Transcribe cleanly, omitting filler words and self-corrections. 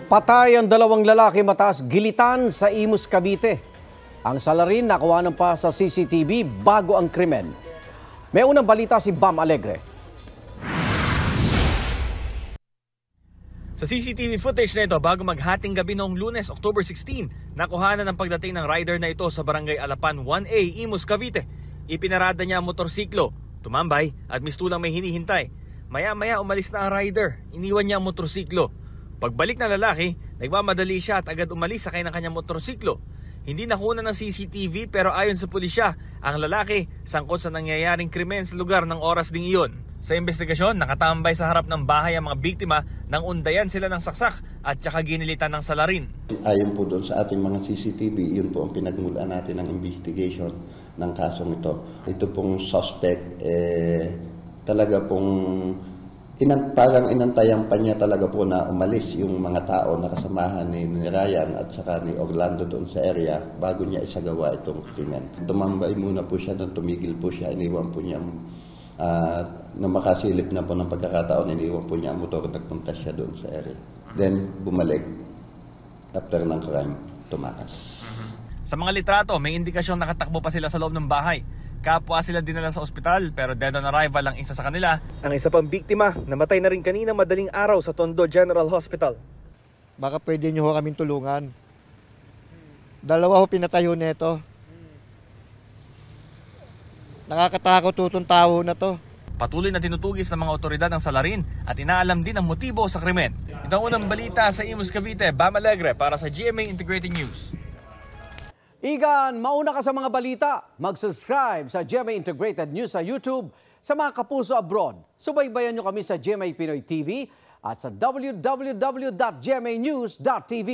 Patay ang dalawang lalaki matapos gilitan sa Imus, Cavite. Ang salarin nakuhanan pa sa CCTV bago ang krimen. May unang balita si Bam Alegre. Sa CCTV footage na ito bago maghating gabi noong Lunes, October 16, nakuhanan ang pagdating ng rider na ito sa Barangay Alapan 1A, Imus, Cavite. Ipinarada niya ang motorsiklo, tumambay at mistulang may hinihintay. Maya-maya umalis na ang rider, iniwan niya ang motorsiklo. Pagbalik ng lalaki, nagmamadali siya at agad umalis sakay ng kanyang motorsiklo. Hindi nakuha ng CCTV pero ayon sa pulisya, ang lalaki sangkot sa nangyayaring krimen sa lugar ng oras ding iyon. Sa investigasyon, nakatambay sa harap ng bahay ang mga biktima nang undayan sila ng saksak at saka ginilitan ng salarin. Ayon po doon sa ating mga CCTV, yun po ang pinagmulaan natin ng investigation ng kasong ito. Ito pong suspect, talaga pong parang inantayan pa niya talaga po na umalis yung mga tao na kasamahan ni Ryan at saka ni Orlando doon sa area bago niya isagawa itong krimen. Tumambay muna po siya doon, tumigil po siya, iniwan po niya na makasilip na po ng pagkakataon, iniwan po niya ang motor, nagpunta siya doon sa area. Then bumalik, after ng crime, tumakas. Sa mga litrato, may indikasyong nakatakbo pa sila sa loob ng bahay. Kapwa sila dinala sa ospital pero dead on arrival ang isa sa kanila. Ang isa pang biktima, namatay na rin kanina madaling araw sa Tondo General Hospital. Baka pwede nyo ho kaming tulungan. Dalawa ho pinatayo nito. Nakakatakot itong tao na to. Patuloy na tinutugis ng mga otoridad ang salarin at inaalam din ang motibo sa krimen. Ito ang unang balita sa Imus, Cavite. Bam Alegre para sa GMA Integrated News. Igan, mauna ka sa mga balita. Mag-subscribe sa GMA Integrated News sa YouTube. Sa mga kapuso abroad, subaybayan nyo kami sa GMA Pinoy TV at sa www.gmanews.tv.